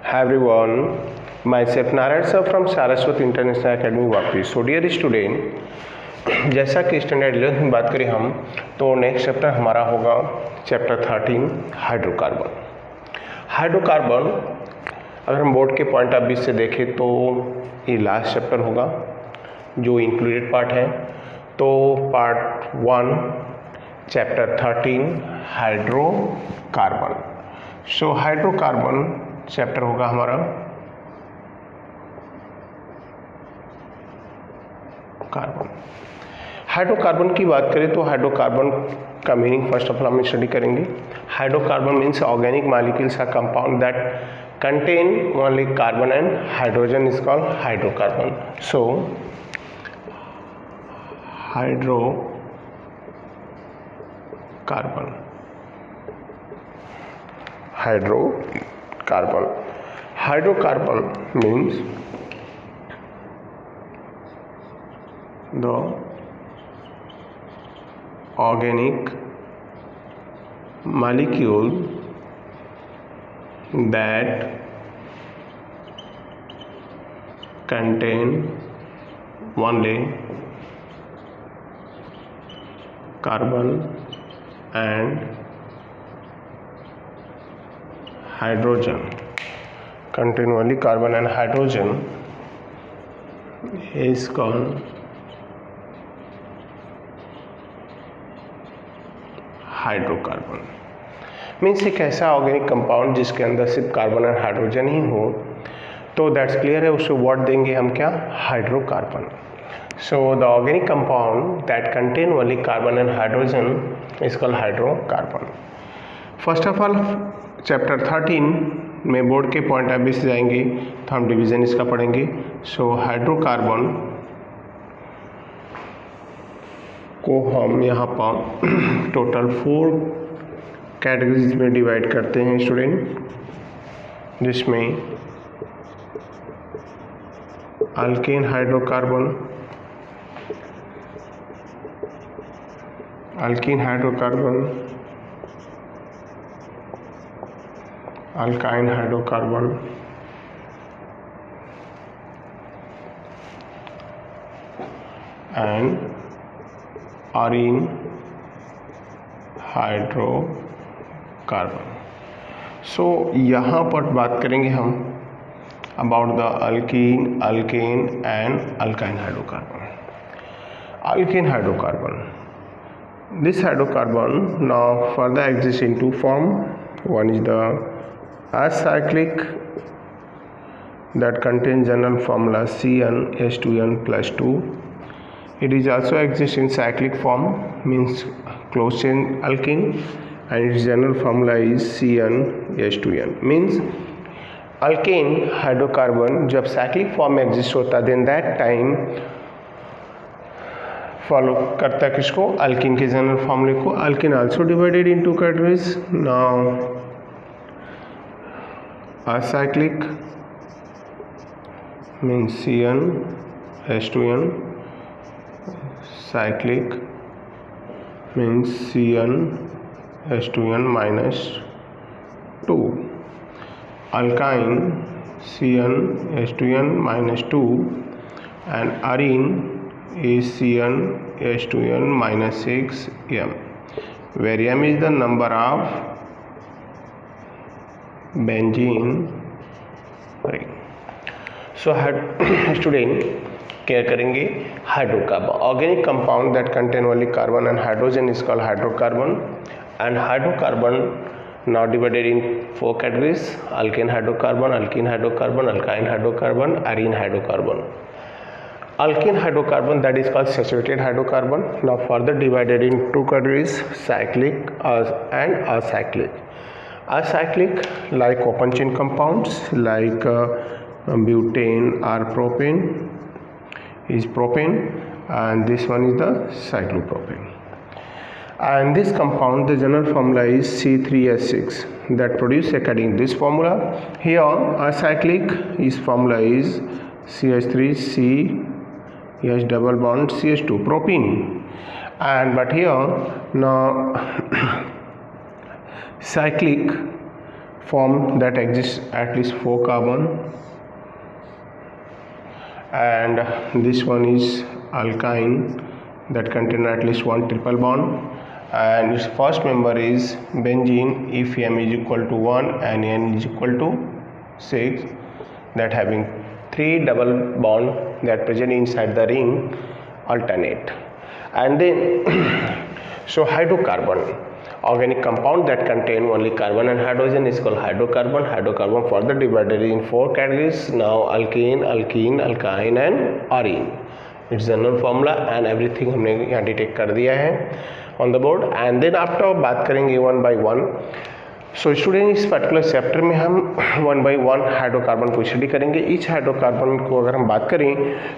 Hi everyone, myself Narayan sir from Saraswat International Academy Vapi. So dear student, जैसा कि standard 11 में बात करें हम तो नेक्स्ट चैप्टर हमारा होगा चैप्टर 13 हाइड्रोकार्बन. हाइड्रोकार्बन अगर हम बोर्ड के पॉइंट ऑफ व्यू से देखें तो ये लास्ट चैप्टर होगा जो इंक्लूडेड पार्ट है. तो part 1 chapter 13 hydrocarbon. So hydrocarbon chapter होगा हमारा कार्बन. हाइड्रोकार्बन की बात करें तो हाइड्रोकार्बन का मीनिंग फर्स्ट ऑफ ऑल हम स्टडी करेंगे. Hydrocarbon means organic molecules are compound that contain only carbon and hydrogen is called hydrocarbon. So hydrocarbon means the organic molecule that contain only carbon and hydrogen. Contain only carbon and hydrogen is called hydrocarbon. Means एक ऐसा organic compound जिसके अंदर सिर्फ carbon और hydrogen ही हो तो that's clear है, उसको वर्ड देंगे हम क्या, hydrocarbon. So the organic compound that contain only carbon and hydrogen is called hydrocarbon. First of all chapter 13 में बोर्ड के पॉइंट ऑफ व्यू से जाएंगे तो हम डिवीज़न इसका पढ़ेंगे. सो हाइड्रोकार्बन को हम यहाँ पर टोटल 4 कैटेगरीज में डिवाइड करते हैं स्टूडेंट, जिसमें alkane hydrocarbon, alkene hydrocarbon, alkyne hydrocarbon, and arene hydrocarbon. So यहाँ पर बात करेंगे हम about the alkene, alkane and alkyne hydrocarbon. Alkane hydrocarbon, this hydrocarbon now further exists in two form. One is the acyclic that contains general formula CnH2n+2. It is also exists in cyclic form, means closed chain alkene, and its general formula is CnH2n. means alkane hydrocarbon जब cyclic form में exist होता है then that time follow करता है किसको, alkene के general फॉर्मूले को. Alkene also divided in 2 categories. Now acyclic means CnH2n, cyclic means CnH2n-2, alkyne CnH2n-2, and arene is CnH2n-6m, where m is the number of benzene ring. So student क्या करेंगे, hydrocarbon organic compound that contain only carbon and hydrogen is called hydrocarbon. And hydrocarbon now divided in 4 categories: alkane hydrocarbon, alkene hydrocarbon, alkyne hydrocarbon, Areen hydrocarbon. Alkane hydrocarbon that is called saturated hydrocarbon, now further divided in 2 categories: cyclic and acyclic. Acyclic like open chain compounds like butane or propane is propane, and this one is the cyclopropane. And this compound, the general formula is C3H6 that produce according to this formula. Here acyclic is formula is CH3C H double bond CH2 propene, and but here now cyclic form that exists at least 4 carbon, and this one is alkyne that contain at least 1 triple bond, and its first member is benzene if m is equal to 1 and n is equal to 6, that having 3 double bond that present inside the ring alternate. And then so hydrocarbon, organic compound that contain only carbon and hydrogen is called hydrocarbon. Hydrocarbon further divided in 4 categories now: alkane, alkene, alkyne and arene. Its general formula and everything हमने यहाँ detect कर दिया है on the board. And then after बात करेंगे 1 by 1. So student इस particular chapter में हम 1 by 1 हाइड्रोकार्बन को स्टडी करेंगे. ईच हाइड्रोकार्बन को अगर हम बात करें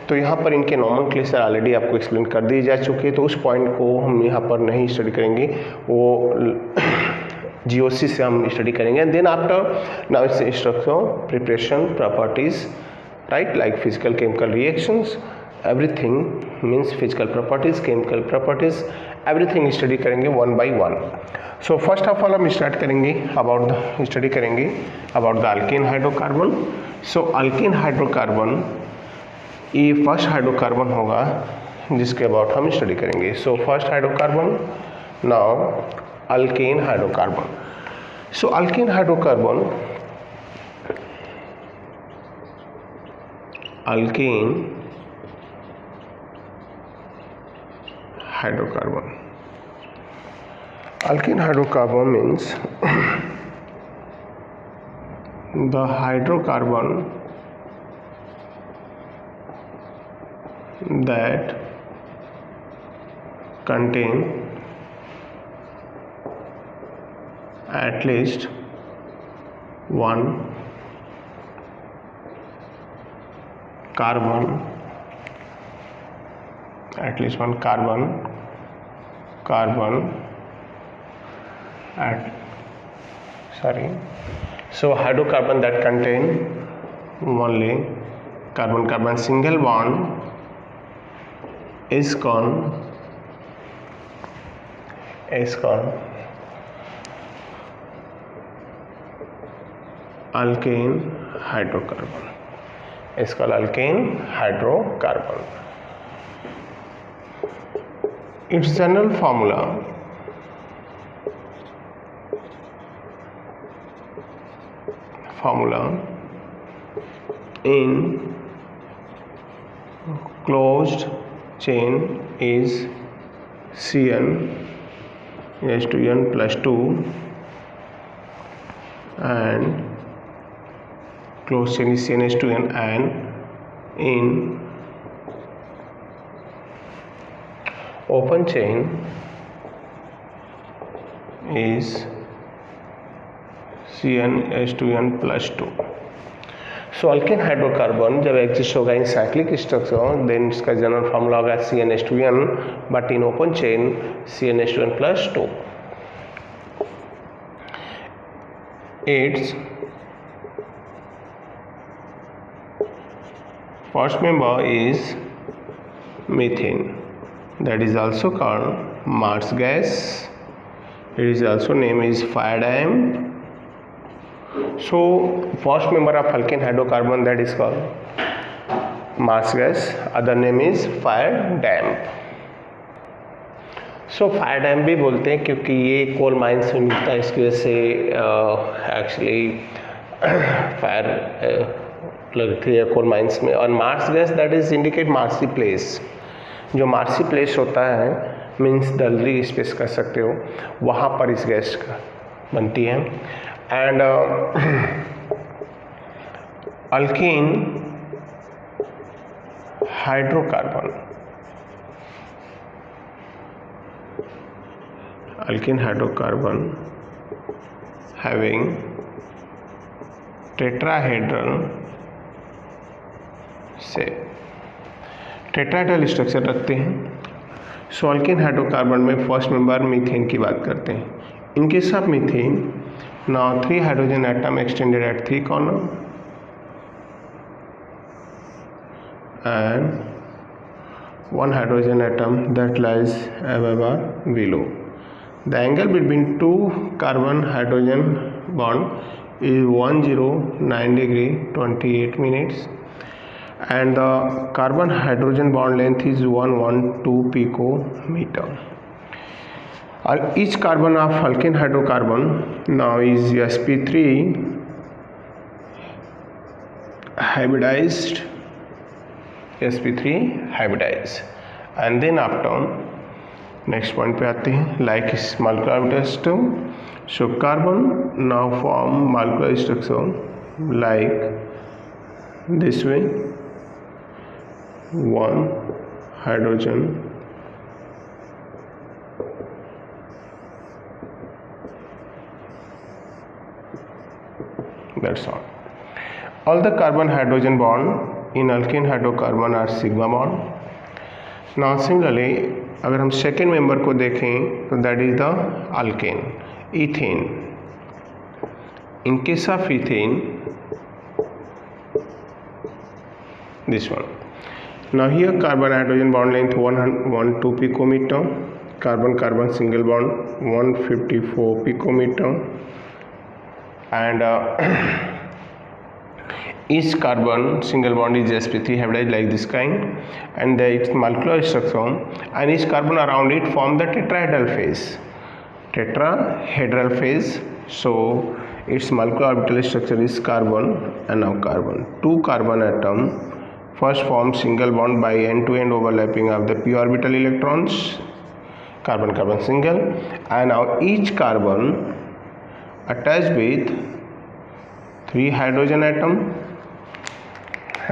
तो यहाँ पर इनके नॉमेनक्लेचर ऑलरेडी आपको एक्सप्लेन कर दी जा चुकी है, तो उस पॉइंट को हम यहाँ पर नहीं स्टडी करेंगे, वो GOC से हम स्टडी करेंगे. And then after now its structure, preparation, properties, right, like physical chemical reactions, everything means physical properties, chemical properties, everything study करेंगे 1 by 1. So first of all हम स्टार्ट करेंगे स्टडी करेंगे about the alkane hydrocarbon. So alkane hydrocarbon ये first hydrocarbon होगा जिसके about हम study करेंगे. So first hydrocarbon, now alkane hydrocarbon. So alkane hydrocarbon, alkane hydrocarbon. Alkene hydrocarbon means the hydrocarbon that contain at least one carbon, at least one carbon at so hydrocarbon that contain only carbon single bond is called alkane hydrocarbon. Is called alkane hydrocarbon. Its general formula in closed chain is CnH2n plus 2 and closed chain is CnH2n, and in open chain is CnH2n plus 2. So alkane hydrocarbon जब exist होगा इन cyclic structure, then इसका general formula होगा CnH2n, but in open chain CnH2n plus 2. Its first member is methane, that is also called Mars gas. It is also name is fire damp. So first member of alkane hydrocarbon that is called Mars gas, other name is fire damp. So fire damp भी बोलते हैं क्योंकि ये कोल mines में मिलता है, इसकी वजह से एक्चुअली फायर लगती है कोल माइंस में. और marsh gas that is indicate marshy place, जो मार्सी प्लेस होता है मीन्स डलरी स्पेस कर सकते हो, वहाँ पर इस गैस बनती है. And alkyne hydrocarbon, alkene hydrocarbon having tetrahedral shape, tetrahedral structure रखते हैं. सो अल्केन हाइड्रोकार्बन में फर्स्ट मेंबर मीथेन की बात करते हैं. In case of methane, now 3 hydrogen atom extended at 3 corner and 1 hydrogen atom that lies above or below. The angle between 2 carbon hydrogen bond is 109 degree 28 minutes, and the carbon hydrogen bond length is 112 picometer. Each carbon of alkane hydrocarbon now is sp3 hybridized, and then after next point पे आते हैं, like molecular orbital system. So carbon now form molecular structure like this way: 1 hydrogen, that's all. All the carbon hydrogen bond in alkane hydrocarbon are sigma bond. Now similarly अगर हम second member को देखें तो that is the alkane, ethane. In case of ethane this one. Now here carbon hydrogen bond length 112 picometer, carbon carbon single bond 154 picometer, and each carbon single bond is sp3 hybridized like this kind, and its molecular structure and each carbon around it form the tetrahedral phase. So its molecular orbital structure is carbon, and now carbon, 2 carbon atom first form single bond by end-to-end overlapping of the p orbital electrons, carbon carbon single, and now each carbon attached with 3 hydrogen atom,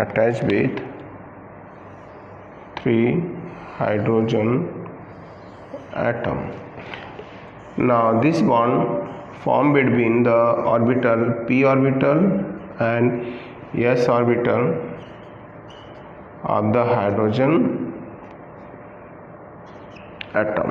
attached with 3 hydrogen atom. Now this bond formed between the orbital p orbital and s orbital of the hydrogen atom.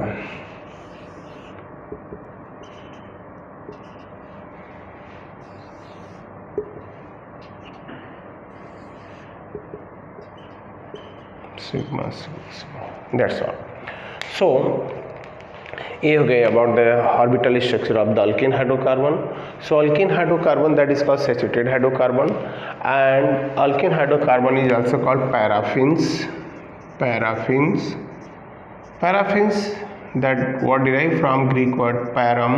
Sigma, that's all. So ये हो गए about the orbital structure of the alkane hydrocarbon. So alkane hydrocarbon, that is called saturated hydrocarbon, and alkane hydrocarbon is also called paraffins. Paraffins, that word derived from Greek word param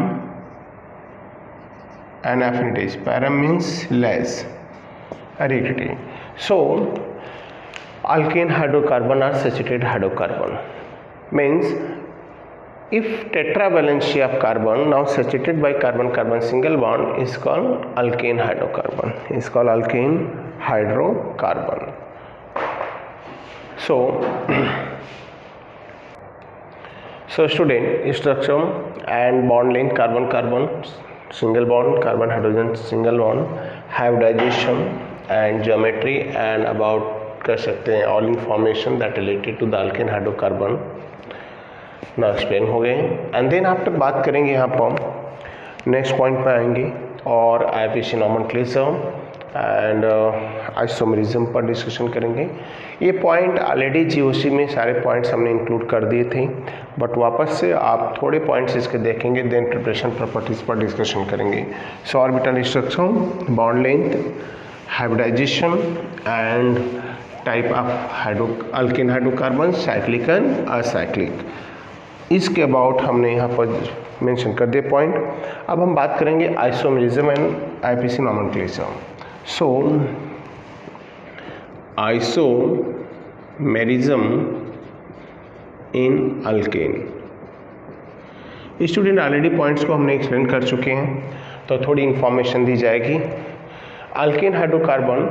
and affinities. Param means less, aridity. So alkane hydrocarbon are saturated hydrocarbon, means if tetravalency of carbon now saturated by carbon carbon single bond is called alkane hydrocarbon. So student, structure and bond length, carbon carbon single bond, carbon hydrogen single bond, hybridization and geometry, and about कर सकते हैं all information that related to the alkane hydrocarbon ना explain हो गए. And then after बात करेंगे यहाँ पर नेक्स्ट पॉइंट पे आएंगे और आईपीसी नोमेनक्लेचर एंड आइसोमेरिज्म पर डिस्कशन करेंगे. ये पॉइंट ऑलरेडी जीओसी में सारे पॉइंट्स हमने इंक्लूड कर दिए थे, बट वापस से आप थोड़े पॉइंट्स इसके देखेंगे, देन प्रिपरेशन प्रॉपर्टीज पर डिस्कशन करेंगे. So orbital structure, bond length, hybridisation and type of alkane hydrocarbon, cyclic and acyclic, इसके अबाउट हमने यहाँ पर मेंशन कर दिए पॉइंट. अब हम बात करेंगे isomerism and IPC nomenclature. So isomerism in alkane, student already points को हमने एक्सप्लेन कर चुके हैं, तो थोड़ी इंफॉर्मेशन दी जाएगी. Alkane hydrocarbon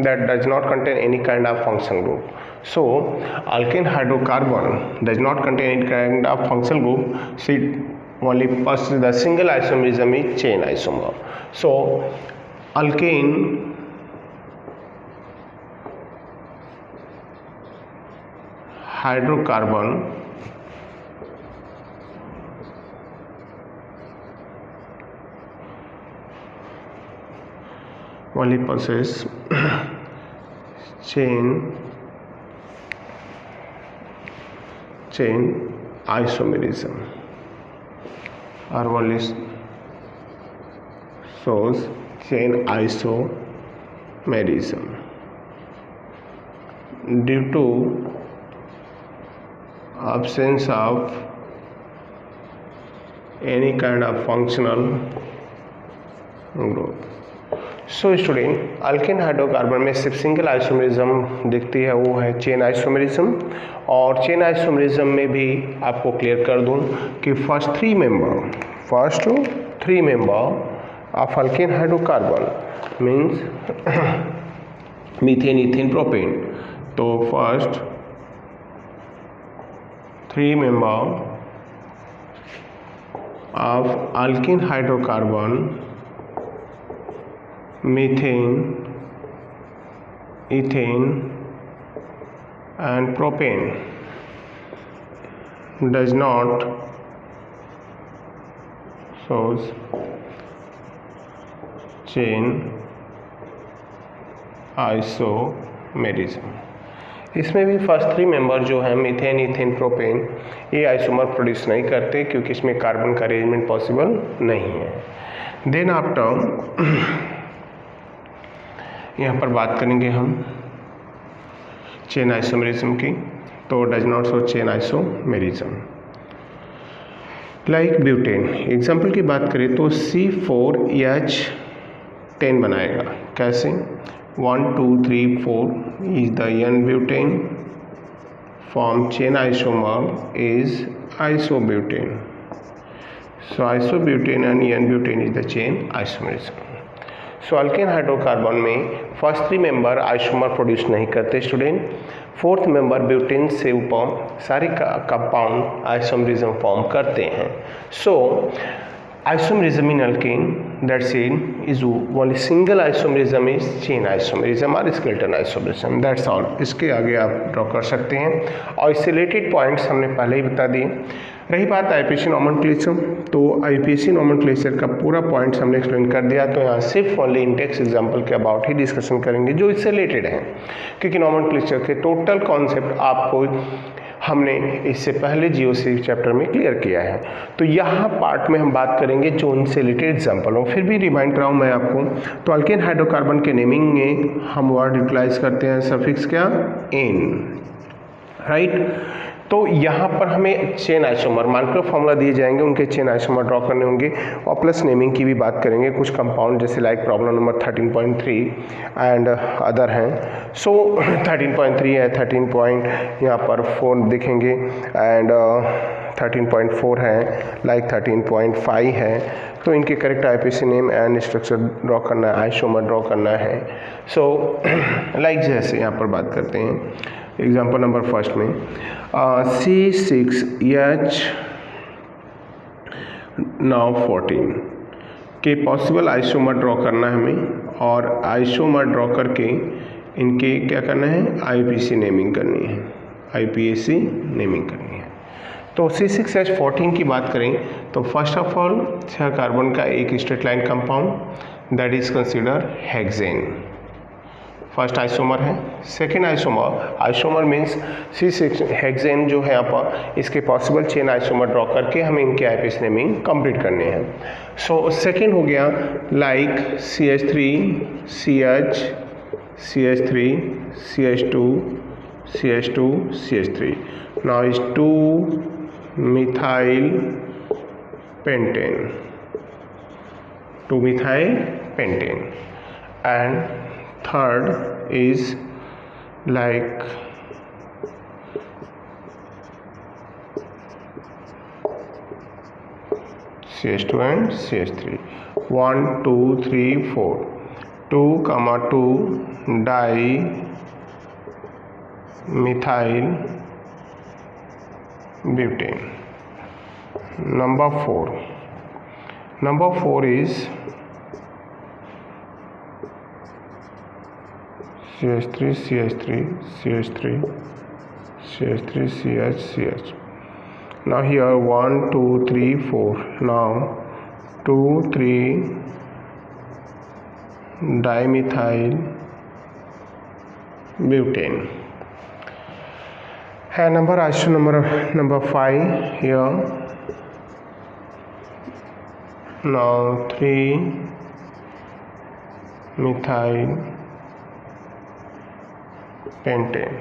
that does not contain any kind of functional group. So alkane hydrocarbon does not contain any kind of functional group. So only the single isomerism is chain isomer. So alkane hydrocarbon only possess chain isomerism, or only shows chain isomerism due to absence of any kind of functional group. So student alkane hydrocarbon में सिर्फ single isomerism दिखती है, वो है chain isomerism. और chain isomerism में भी आपको क्लियर कर दूं कि first three member of alkane hydrocarbon means methane, ethane, propane. तो first three member of alkane hydrocarbon methane, ethane and propane does not shows chain isomerism। इसमें भी फर्स्ट थ्री मेंबर जो है मीथेन, इथेन, प्रोपेन, ये isomer produce नहीं करते क्योंकि इसमें कार्बन का अरेंजमेंट पॉसिबल नहीं है। देन आफ्टर यहाँ पर बात करेंगे हम चेन आइसोमेरिज्म की, तो does not show chain isomerism. Like butane, example की बात करें तो C4H10 बनाएगा। कैसे? 1 2 3 4 is the n butane, form chain isomer is isobutane. So isobutane and n butane is the chain isomerism. So alkane hydrocarbon में first three member isomer produce नहीं करते student. Fourth member butane से ऊपर सारे compound isomerism form करते हैं। So isomerism in alkane that's is only single isomerism is chain isomerism और skeleton isomerism, that's all. इसके आगे आप ड्रॉ कर सकते हैं और इससे रिलेटेड पॉइंट्स हमने पहले ही बता दिए। रही बात आईपीसी नोमेनक्लेचर, तो आईपीसी नोमेनक्लेचर का पूरा पॉइंट्स हमने एक्सप्लेन कर दिया। तो यहाँ सिर्फ ओनली इंडेक्स एग्जाम्पल के अबाउट ही डिस्कशन करेंगे जो इससे रिलेटेड है, क्योंकि नोमेनक्लेचर के टोटल कॉन्सेप्ट आपको हमने इससे पहले जीओसी चैप्टर में क्लियर किया है। तो यहाँ पार्ट में हम बात करेंगे जो उनसे रिलेटेड एग्जाम्पल हो। फिर भी रिमाइंड कराऊँ मैं आपको, तो अल्केन हाइड्रोकार्बन के नेमिंग में हम वर्ड यूटिलाइज करते हैं सफिक्स क्या? Ene, right. तो यहाँ पर हमें चेन आइसोमर मार्कर फॉर्मूला दिए जाएंगे, उनके चेन आइसोमर ड्रॉ करने होंगे और प्लस नेमिंग की भी बात करेंगे। कुछ कंपाउंड जैसे like problem number 13.3 and other हैं। सो 13.3 है, 13 यहाँ पर 4 दिखेंगे एंड 13.4 है, लाइक 13.5 है। तो इनके correct IPC name and structure draw करना है, आइसोमर ड्रॉ करना है। सो लाइक जैसे यहाँ पर बात करते हैं एग्जाम्पल नंबर फर्स्ट में C6H14 के पॉसिबल आइसोमर ड्रॉ करना है हमें, और आइसोमर ड्रॉ करके इनके क्या करना है? आईपीसी नेमिंग करनी है, आईपीएसी नेमिंग करनी है। तो C6H14 की बात करें तो फर्स्ट ऑफ ऑल 6 कार्बन का एक straight line compound that is consider hexane, first isomer है। Second isomer means C6 hexane जो है यहाँ पर, इसके पॉसिबल चेन आइसोमर ड्रॉ करके हमें इनके आईपीसी नेमिंग कंप्लीट करने हैं। सो सेकेंड हो गया like CH3 CH CH3 CH2 CH2 CH3, now is 2-methyl pentane, and third is like CH2 and CH3, 1 2 3 4, 2,2 dimethyl butane. Number 4 is CH3 CH3 CH3 CH3 CH CH. Now here 1 2 3 4, now 2 3 dimethyl butane. And number 5 here, now 3 methyl pentane,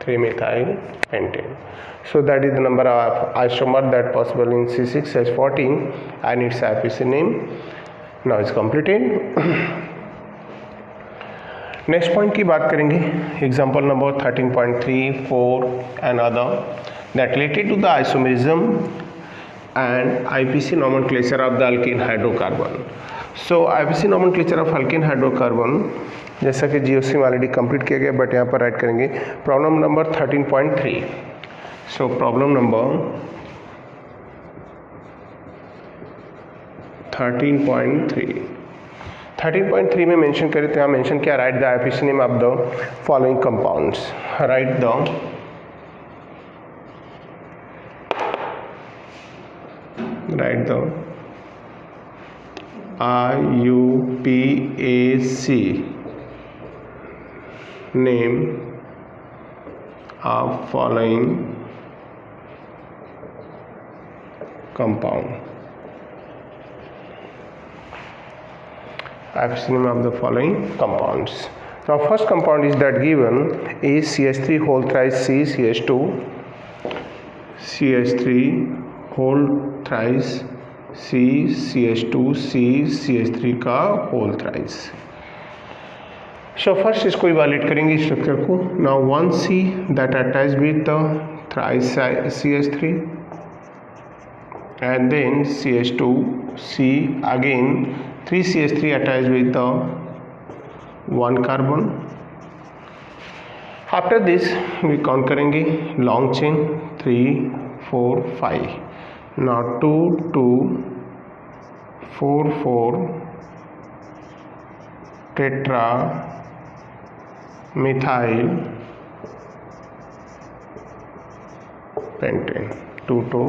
3-methyl pentane. So that is the number of isomer that possible in C6H14 and its IPC name. Now it's completed. Next point की बात करेंगे, example number 13.3, 4 and other that related to the isomerism and IPC nomenclature of the alkene hydrocarbon. So IPC nomenclature of alkene hydrocarbon जैसा कि GOC already complete किया गया, but यहाँ पर right करेंगे problem number 13.3. So problem number 13.3 में mention करें तो यहाँ मेंशन किया, right the IPC name of the following compounds. Right the IUPAC name of following compound. IUPAC name of the following compounds. Now first compound is that given is CH3 whole thrice C CH2, CH3 whole thrice C CH2 C CH3 का whole thrice. So first इसको evaluate करेंगे structure को. Now 1C that attached with the thrice CH3 and then CH2 C again 3 CH3 attached with the 1 carbon. After this we count करेंगे long chain 3 4 5. Now 2 2 4 4 tetra methyl pentane, 2 2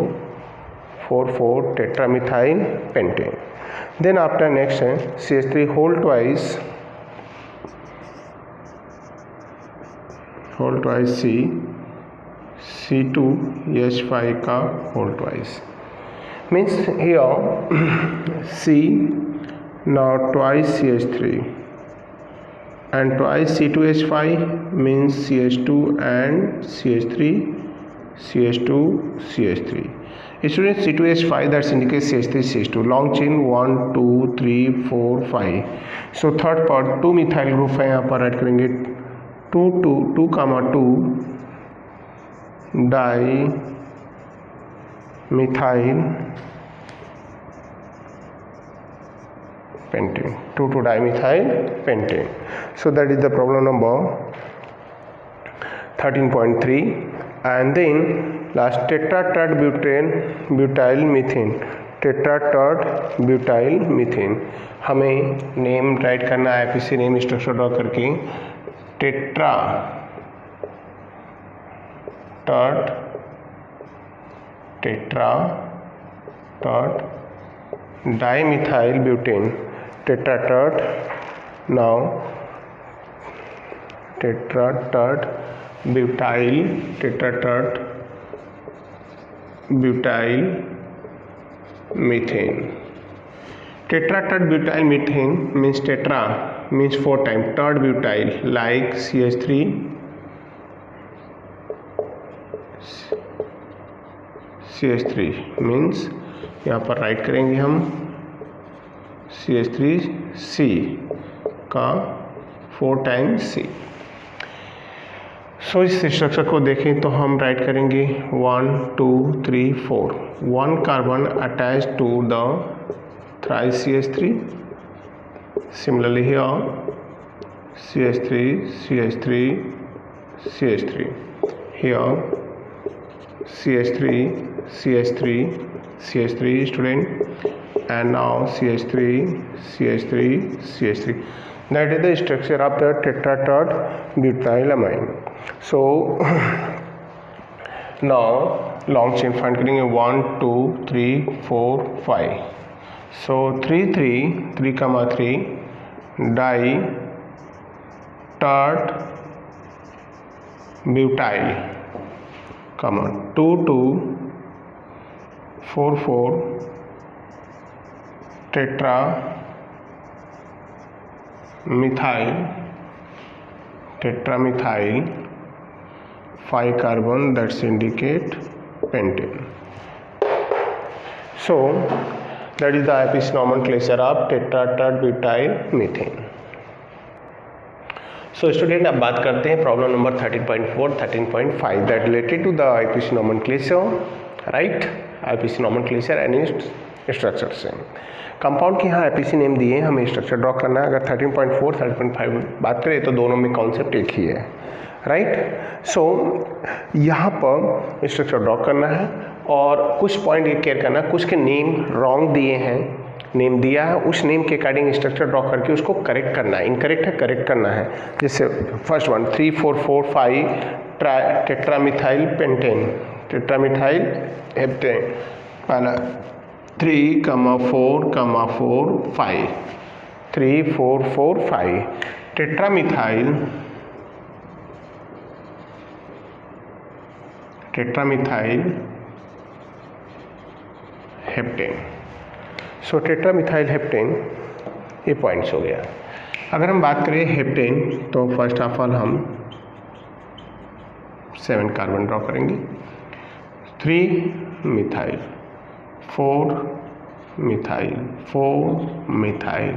4 4 tetramethyl pentane. Then after next है CH3 whole twice C C2H5 का whole twice means here C now twice CH3 and twice C2H5 means CH2 and CH3 CH2 CH3. Student C2H5 that indicates CH3 CH2 long chain 1 2 3 4 5. So third part 2 methyl group है, यहाँ पर add करेंगे 2 2 2 di methyl pentane, 2 2 dimethyl pentane. So that is the problem number 13.3. and then last tetratet butyl methane, tetratet butyl methane. हमें name right करना है, IPC name structure draw करके tetratet dimethyl butane, tetratet. Now tetratet butyl methane. Tetratet butyl methane means tetra means 4 times, tet butyl like CH3 means यहाँ पर right करेंगे हम CH3C का 4 times C. सो इस स्ट्रक्चर को देखें तो हम राइट करेंगे 1 2 3 4 1 carbon attach to the thrice CH3. Similarly here CH3 CH3 CH3, here CH3 CH3 CH3 student, and now CH3 CH3 CH3. That is the structure of the tetratet butylamine. So now long chain find करेंगे 1 2 3 4 5. So 3 3 3 comma 3 ditet butyl comma 2 2 4 4 tetra methyl tetramethyl 5 carbon, that's indicate pentane. So that is the IPC nomenclature of tetratetrabutyl methane. So student अब बात करते हैं problem number 13.4 13.5 that related to the IPC nomenclature, right. IPC nomenclature and structure से compound की यहाँ IPC name दिए, हमें structure draw करना है. अगर 13.4 13.5 बात करें तो दोनों में कॉन्सेप्ट एक ही है, राइट. सो यहाँ पर स्ट्रक्चर ड्रॉ करना है और कुछ पॉइंट ये केयर करना, कुछ के नेम रॉन्ग दिए हैं, नेम दिया है, उस नेम के अकॉर्डिंग स्ट्रक्चर ड्रॉ करके उसको करेक्ट करना है. इनकरेक्ट है, करेक्ट करना है. जैसे फर्स्ट वन 3 4 4 5 टेट्रामिथाइल पेंटेन, टेट्रामिथाइल हेप्टेन. पहला 3, 4, 4, 5 3 4 4 5 टेट्रामिथाइल हेप्टेन. सो टेट्रामिथाइल हेप्टेन ये पॉइंट्स हो गया. अगर हम बात करें हेप्टेन तो फर्स्ट ऑफ ऑल हम 7 कार्बन ड्रॉ करेंगे. 3 methyl, 4 methyl, 4 methyl,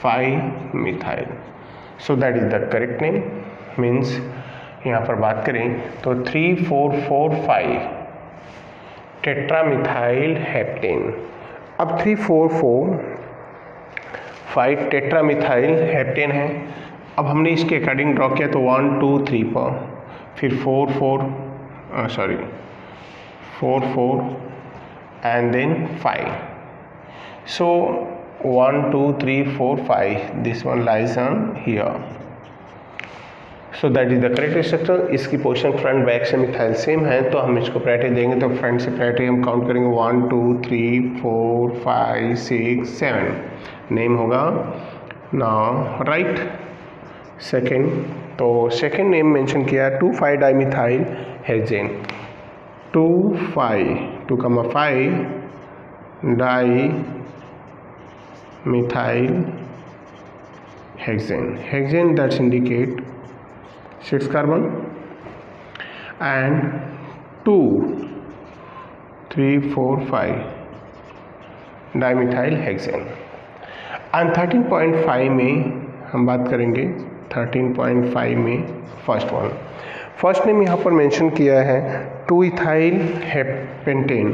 5 methyl. So that is the correct name. Means यहाँ पर बात करें तो 3 4 4 5 टेट्रामिथाइल हेप्टेन. अब 3 4 4 5 टेट्रामिथाइल हेप्टेन है. अब हमने इसके अकॉर्डिंग ड्रॉ किया तो 1 2 3 पर, फिर 4 4 एंड देन 5. सो 1 2 3 4 5 this one lies on here. So that is the correct structure. इसकी पोजीशन फ्रंट बैक से मिथाइल सेम है तो हम इसको प्रायोरिटी देंगे. तो फ्रंट से प्रायोरिटी हम काउंट करेंगे 1 2 3 4 5 6 7 नेम होगा नाउ, राइट. सेकेंड तो सेकेंड नेम मेंशन किया 2,5 dimethyl hexane. 2,5 dimethyl hexane. Hexane that's indicate 6 carbon and 2 3 4 5 dimethyl hexane. And 13.5 में हम बात करेंगे. 13.5 में फर्स्ट नेम यहाँ पर मेंशन किया है 2 ethyl pentane.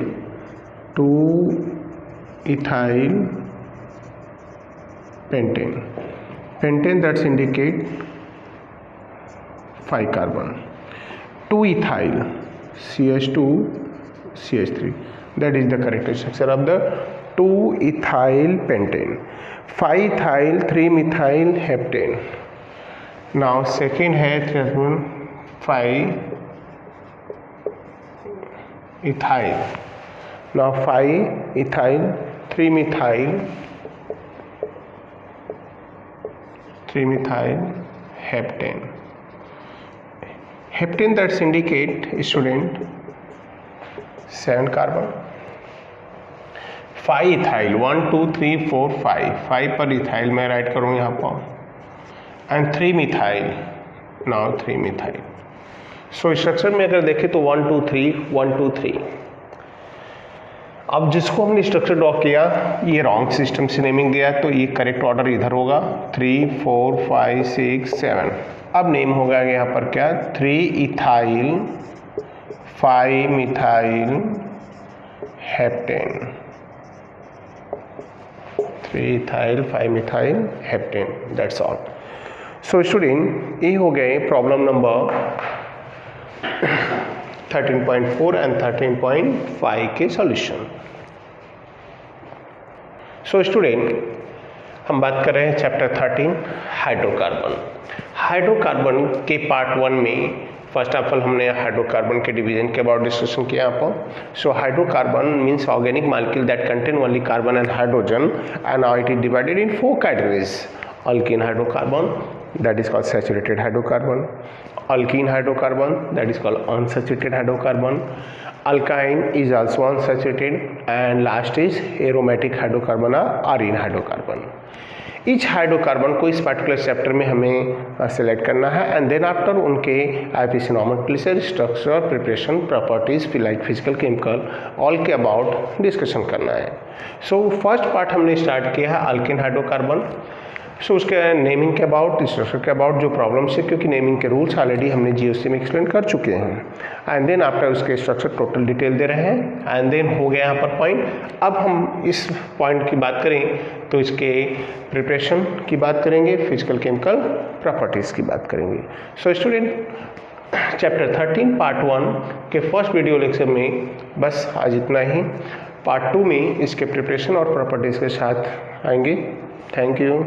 2 ethyl pentane that's indicate 5 carbon. 2 ethyl CH2 CH3 that is the correct structure of the 2 ethyl pentane. 5 ethyl 3 methyl heptane. Now second है 5 ethyl. Now 5 ethyl 3 methyl heptane. Heptane that's indicate student 7 carbon. 5 ethyl 1 2 3 4 5 पर ethyl मैं right करूँ यहाँ पर. And 3 methyl. Now 3 methyl. So structure में अगर देखें तो 1 2 3 1 2 3. अब जिसको हमने स्ट्रक्चर ड्रॉ किया ये रॉन्ग सिस्टम से नेमिंग दिया तो ये करेक्ट ऑर्डर इधर होगा 3 4 5 6 7. अब नेम होगा यहाँ पर क्या 3 ethyl 5 methyl heptane. 3 ethyl 5 methyl heptane. That's all. So student ये हो गए प्रॉब्लम नंबर 13.4 एंड 13.5 के सॉल्यूशन. सो स्टूडेंट हम बात कर रहे हैं चैप्टर 13 हाइड्रोकार्बन. हाइड्रोकार्बन के पार्ट 1 में फर्स्ट ऑफ ऑल हमने हाइड्रोकार्बन के डिवीजन के अबाउट डिस्कशन किया यहाँ पर. So hydrocarbon means organic molecule that contain only carbon and hydrogen and now it is divided in 4 categories. Alkene hydrocarbon that is called saturated hydrocarbon, alkene hydrocarbon that is called unsaturated hydrocarbon, alkyne is also unsaturated and last is aromatic hydrocarbon or arene hydrocarbon. Each hydrocarbon को इस particular chapter में हमें select करना है and then after उनके IPC nomenclature, structure, preparation, properties like physical, chemical, all के about discussion करना है। सो फर्स्ट पार्ट हमने स्टार्ट किया है अल्केन हाइड्रोकार्बन। सो उसके नेमिंग के अबाउट, स्ट्रक्चर के अबाउट जो प्रॉब्लम्स है, क्योंकि नेमिंग के रूल्स ऑलरेडी हमने जीओसी में एक्सप्लेन कर चुके हैं। एंड देन आफ्टर उसके स्ट्रक्चर टोटल डिटेल दे रहे हैं एंड देन हो गया यहाँ पर पॉइंट। अब हम इस पॉइंट की बात करें तो इसके प्रिपरेशन की बात करेंगे, फिजिकल केमिकल प्रॉपर्टीज़ की बात करेंगे। सो स्टूडेंट, चैप्टर 13 पार्ट 1 के फर्स्ट वीडियो लेक्चर में बस आज इतना ही। पार्ट 2 में इसके प्रिपरेशन और प्रॉपर्टीज़ के साथ आएंगे। Thank you.